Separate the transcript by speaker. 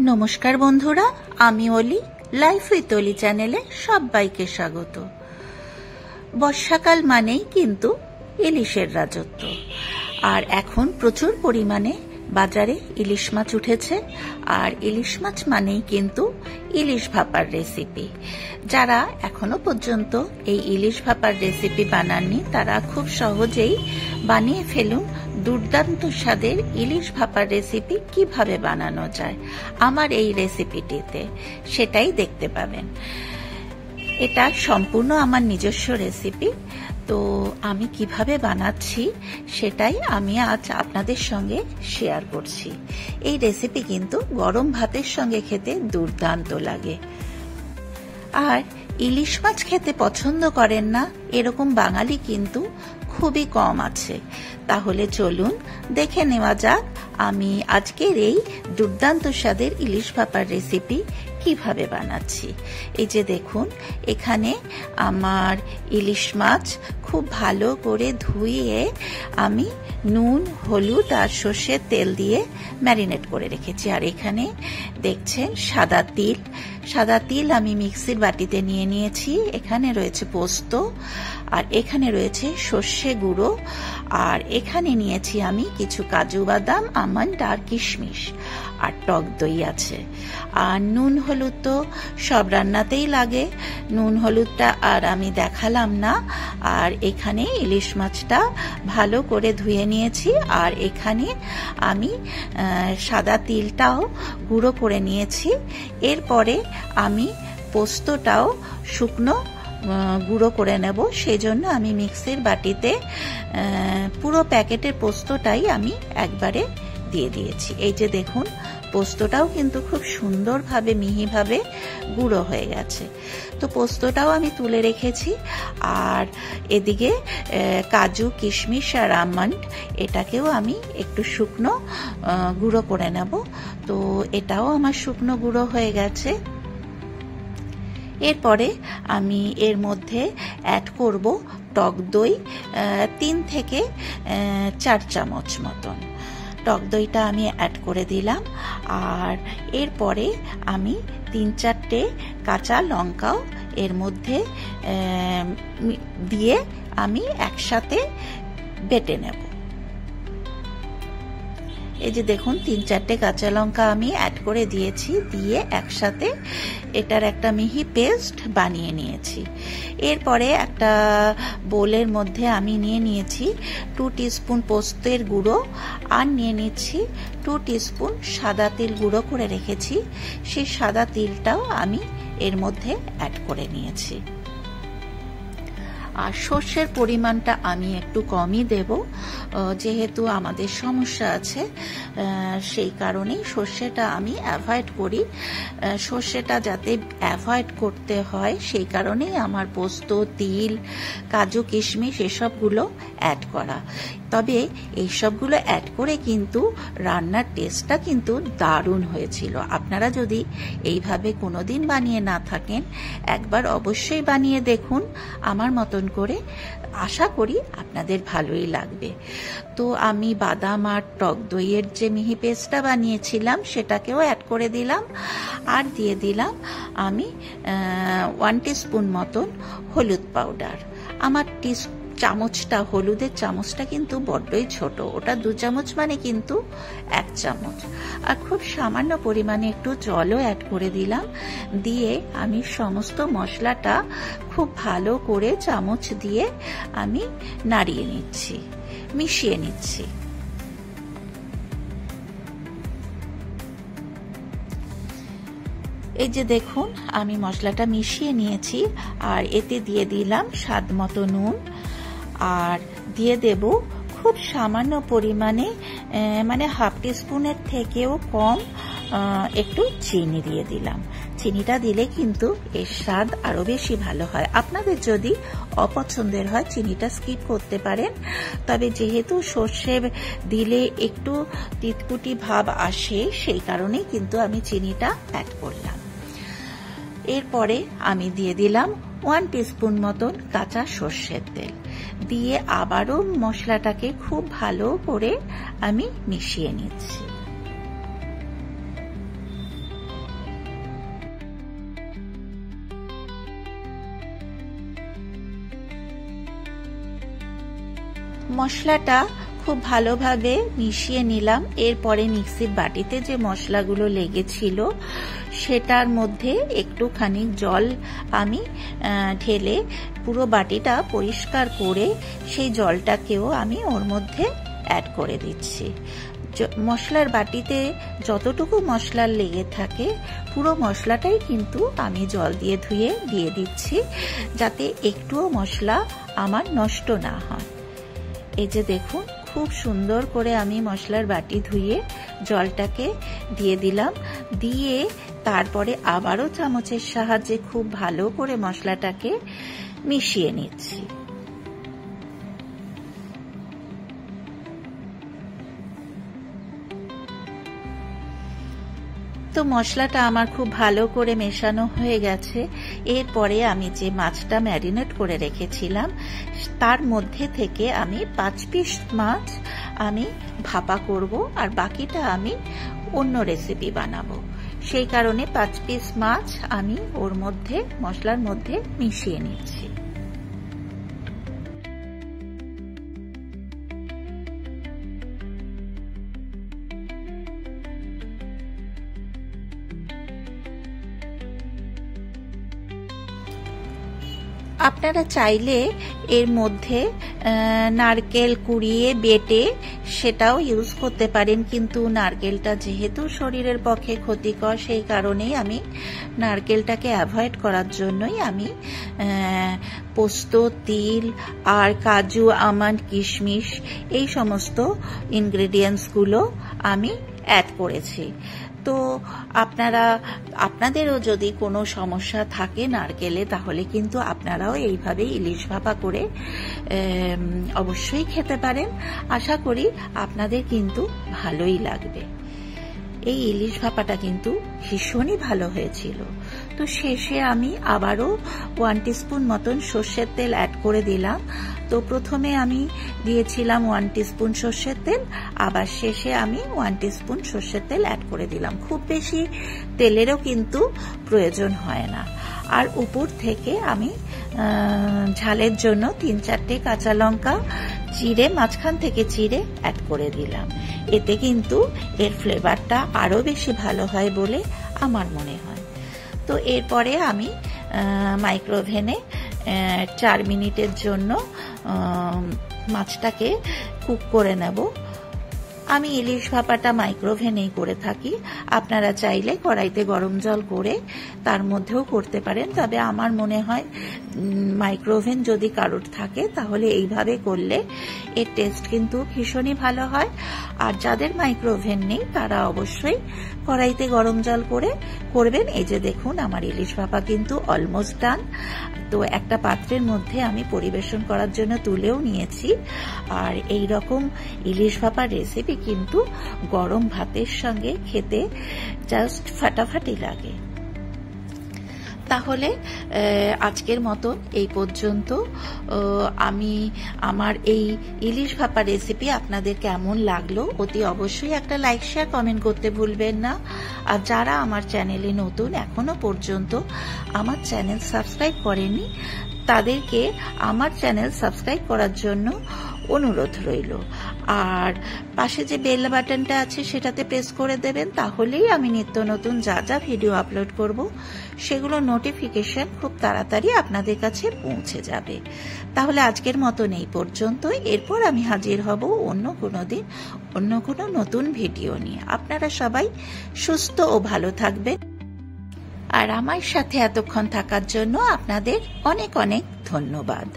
Speaker 1: নমস্কার বন্ধুরা, আমি অলি, লাইফ উইথ অলি চ্যানেলে সবাইকে স্বাগত। বর্ষাকাল মানেই কিন্তু ইলিশের রাজত্ব, আর এখন প্রচুর পরিমাণে বাজারে ইলিশ মাছ উঠেছে। আর ইলিশ মাছ মানেই কিন্তু ইলিশ ভাপার রেসিপি। যারা এখনো পর্যন্ত এই ইলিশ ভাপার রেসিপি বানাননি তারা খুব সহজেই বানিয়ে ফেলুন দুর্দান্ত স্বাদের ইলিশ ভাপার রেসিপি কিভাবে বানানো যায় আমার এই রেসিপিটিতে, সেটাই দেখতে পাবেন। এটা সম্পূর্ণ আমার নিজস্ব রেসিপি, তো আমি কিভাবে বানাচ্ছি সেটাই আমি আজ আপনাদের সঙ্গে শেয়ার করছি। এই রেসিপি কিন্তু গরম ভাতের সঙ্গে খেতে দুর্দান্ত লাগে। আর ইলিশ মাছ খেতে পছন্দ করেন না এরকম বাঙালি কিন্তু খুবই কম আছে। তাহলে চলুন দেখে নেওয়া যাক আমি আজকের এই দুর্দান্ত স্বাদের ইলিশ ভাপার রেসিপি কিভাবে বানাচ্ছি। এই যে দেখুন, এখানে আমার ইলিশ মাছ খুব ভালো করে ধুয়ে আমি নুন, হলুদ আর সর্ষের তেল দিয়ে ম্যারিনেট করে রেখেছি। আর এখানে দেখছেন সাদা তিল আমি মিক্সির বাটিতে নিয়ে নিয়েছি। এখানে রয়েছে পোস্ত, আর এখানে রয়েছে সর্ষে গুঁড়ো, আর এখানে নিয়েছি আমি কিছু কাজু বাদাম, আমন্ড আর কিশমিশ, আর টক দই আছে। আর নুন হলুদ তো সব রান্নাতেই লাগে, নুন হলুদটা আর আমি দেখালাম না। আর এখানে ইলিশ মাছটা ভালো করে ধুয়ে নিয়েছি, আর এখানে আমি সাদা তিলটাও গুঁড়ো করে নিয়েছি। এরপরে আমি পোস্তটাও শুকনো গুঁড়ো করে নেব, সেই জন্য আমি মিক্সির বাটিতে পুরো প্যাকেটের পোস্তটাই আমি একবারে দিয়ে দিয়েছি। এই যে দেখুন, পোস্তটাও কিন্তু খুব সুন্দরভাবে মিহিভাবে গুঁড়ো হয়ে গেছে। তো পোস্তটাও আমি তুলে রেখেছি। আর এদিকে কাজু, কিশমিশ আর আমন্ড এটাকেও আমি একটু শুকনো গুঁড়ো করে নেব। তো এটাও আমার শুকনো গুঁড়ো হয়ে গেছে। এরপরে আমি এর মধ্যে অ্যাড করব টক দই 3 থেকে 4 চামচ মতন। টক দইটা আমি অ্যাড করে দিলাম। আর এরপরে আমি 3-4টে কাঁচা লঙ্কাও এর মধ্যে দিয়ে আমি একসাথে বেটে নেব। এই যে দেখুন, 3-4টে কাঁচা লঙ্কা আমি অ্যাড করে দিয়েছি, দিয়ে একসাথে এটার একটা মিহি পেস্ট বানিয়ে নিয়েছি। এরপরে একটা বোলের মধ্যে আমি নিয়ে নিয়েছি 2 টিস্পুন পোস্তের গুঁড়ো, আর নিয়ে নিচ্ছি 2 টিস্পুন সাদা তিল গুঁড়ো করে রেখেছি। সেই সাদা তিলটাও আমি এর মধ্যে অ্যাড করে নিয়েছি। আর সর্ষের পরিমাণটা আমি একটু কমই দেব, যেহেতু আমাদের সমস্যা আছে, সেই কারণেই সর্ষেটা আমি অ্যাভয়েড করি। সর্ষেটা যাতে অ্যাভয়েড করতে হয় সেই কারণেই আমার পোস্ত, তিল, কাজু, কিশমিশ এসবগুলো অ্যাড করা। তবে এইসবগুলো অ্যাড করে কিন্তু রান্নার টেস্টটা কিন্তু দারুণ হয়েছিল। আপনারা যদি এইভাবে কোনোদিন বানিয়ে না থাকেন, একবার অবশ্যই বানিয়ে দেখুন আমার মতন করে, আশা করি আপনাদের ভালোই লাগবে। তো আমি বাদাম আর টক দইয়ের যে মিহি পেস্টটা বানিয়েছিলাম সেটাকেও অ্যাড করে দিলাম। আর দিয়ে দিলাম আমি 1 টিস্পুন মতন হলুদ পাউডার। আমার চামচটা, হলুদের চামচটা কিন্তু বড্ডই ছোট, ওটা 2 চামচ মানে কিন্তু 1 চামচ। আর খুব সামান্য পরিমাণে একটু জলও অ্যাড করে দিলাম। দিয়ে আমি সমস্ত মশলাটা খুব ভালো করে চামচ দিয়ে আমি নাড়িয়ে নিচ্ছি, মিশিয়ে নিচ্ছি। এই যে দেখুন, আমি মশলাটা মিশিয়ে নিয়েছি। আর এতে দিয়ে দিলাম স্বাদ মতো নুন, আর দিয়ে দেব খুব সামান্য পরিমাণে, মানে 1/2 টিস্পুনের থেকেও কম একটু চিনি দিয়ে দিলাম। চিনিটা দিলে কিন্তু এর স্বাদ আরো বেশি ভালো হয়। আপনাদের যদি অপছন্দের হয় চিনিটা স্কিপ করতে পারেন, তবে যেহেতু সর্ষে দিলে একটু তিতকুটি ভাব আসে সেই কারণেই কিন্তু আমি চিনিটা অ্যাড করলাম। এরপরে আমি দিয়ে দিলাম 1 টিস্পুন মতন কাঁচা সর্ষের তেল, দিয়ে আবারও মশলাটাকে খুব ভালো করে আমি মিশিয়ে নিচ্ছি। মশলাটা খুব ভালোভাবে মিশিয়ে নিলাম। এরপরে মিক্সির বাটিতে যে মশলাগুলো লেগেছিল সেটার মধ্যে একটুখানি জল আমি ঢেলে পুরো বাটিটা পরিষ্কার করে সেই জলটাকেও আমি ওর মধ্যে অ্যাড করে দিচ্ছি। মশলার বাটিতে যতটুকু মশলা লেগে থাকে পুরো মশলাটাই কিন্তু আমি জল দিয়ে ধুয়ে দিয়ে দিচ্ছি, যাতে একটুও মশলা আমার নষ্ট না হয়। এই যে দেখুন, খুব সুন্দর করে আমি মশলার বাটি ধুয়ে জলটাকে দিয়ে দিলাম। দিয়ে তারপরে আবারও চামচের সাহায্যে খুব ভালো করে মশলাটাকে মিশিয়ে নিচ্ছি। তো মশলাটা আমার খুব ভালো করে মেশানো হয়ে গেছে। এরপরে আমি যে মাছটা ম্যারিনেট করে রেখেছিলাম তার মধ্যে থেকে আমি 5 পিস মাছ আমি ভাপা করব, আর বাকিটা আমি অন্য রেসিপি বানাবো। সেই কারণে 5 পিস মাছ আমি ওর মধ্যে মশলার মধ্যে মিশিয়ে নিচ্ছি। আপনারা চাইলে এর মধ্যে নারকেল কুড়িয়ে বেটে সেটাও ইউজ করতে পারেন, কিন্তু নারকেলটা যেহেতু শরীরের পক্ষে ক্ষতিকর সেই কারণেই আমি নারকেলটাকে অ্যাভয়েড করার জন্যই আমি পোস্ত, তিল আর কাজু, আমন্ড, কিশমিশ এই সমস্ত ইনগ্রেডিয়েন্টসগুলো আমি অ্যাড করেছি। তো আপনাদেরও যদি কোনো সমস্যা থাকে নারকেলে, তাহলে কিন্তু আপনারাও এইভাবে ইলিশ ভাপা করে অবশ্যই খেতে পারেন। আশা করি আপনাদের কিন্তু ভালোই লাগবে। এই ইলিশ ভাপাটা কিন্তু ভীষণই ভালো হয়েছিল। তো শেষে আমি আবারও 1 টিস্পুন মতন সর্ষের তেল অ্যাড করে দিলাম। তো প্রথমে আমি দিয়েছিলাম 1 টিস্পুন সর্ষের তেল, আবার শেষে আমি 1 টিস্পুন সর্ষের তেল অ্যাড করে দিলাম। খুব বেশি তেলেরও কিন্তু প্রয়োজন হয় না। আর উপর থেকে আমি ঝালের জন্য 3-4টে কাঁচা লঙ্কা চিড়ে মাঝখান থেকে চিড়ে অ্যাড করে দিলাম। এতে কিন্তু এর ফ্লেভারটা আরো বেশি ভালো হয় বলে আমার মনে হয়। তো এরপরে আমি মাইক্রোওভেনে 4 মিনিটের জন্য মাছটাকে কুক করে নেব। আমি ইলিশ ভাপাটা মাইক্রোওভেনেই করে থাকি। আপনারা চাইলে কড়াইতে গরম জল করে তার মধ্যেও করতে পারেন, তবে আমার মনে হয় মাইক্রোওভেন যদি কারোর থাকে তাহলে এইভাবে করলে এর টেস্ট কিন্তু ভীষণই ভালো হয়। আর যাদের মাইক্রোওভেন নেই তারা অবশ্যই কড়াইতে গরম জল করে করবেন। এই যে দেখুন, আমার ইলিশ ভাপা কিন্তু অলমোস্ট ডান। তো একটা পাত্রের মধ্যে আমি পরিবেশন করার জন্য তুলেও নিয়েছি। আর এই রকম ইলিশ ভাপার রেসিপি কিন্তু গরম ভাতের সঙ্গে খেতে জাস্ট ফাটাফাটি লাগে। তাহলে আজকের মতন এই পর্যন্ত। আমি আমার এই ইলিশ ভাপা রেসিপি আপনাদের কেমন লাগলো অতি অবশ্যই একটা লাইক, শেয়ার, কমেন্ট করতে ভুলবেন না। আর যারা আমার চ্যানেলে নতুন, এখনো পর্যন্ত আমার চ্যানেল সাবস্ক্রাইব করেননি, তাদেরকে আমার চ্যানেল সাবস্ক্রাইব করার জন্য অনুরোধ রইল। আর পাশে যে বেল বাটনটা আছে সেটাতে প্রেস করে দেবেন, তাহলেই আমি নিত্য নতুন যা যা ভিডিও আপলোড করব সেগুলো নোটিফিকেশন খুব তাড়াতাড়ি আপনাদের কাছে পৌঁছে যাবে। তাহলে আজকের মতন এই পর্যন্ত। এরপর আমি হাজির হব অন্য কোনো দিন অন্য কোনো নতুন ভিডিও নিয়ে। আপনারা সবাই সুস্থ ও ভালো থাকবেন। আর আমার সাথে এতক্ষণ থাকার জন্য আপনাদের অনেক অনেক ধন্যবাদ।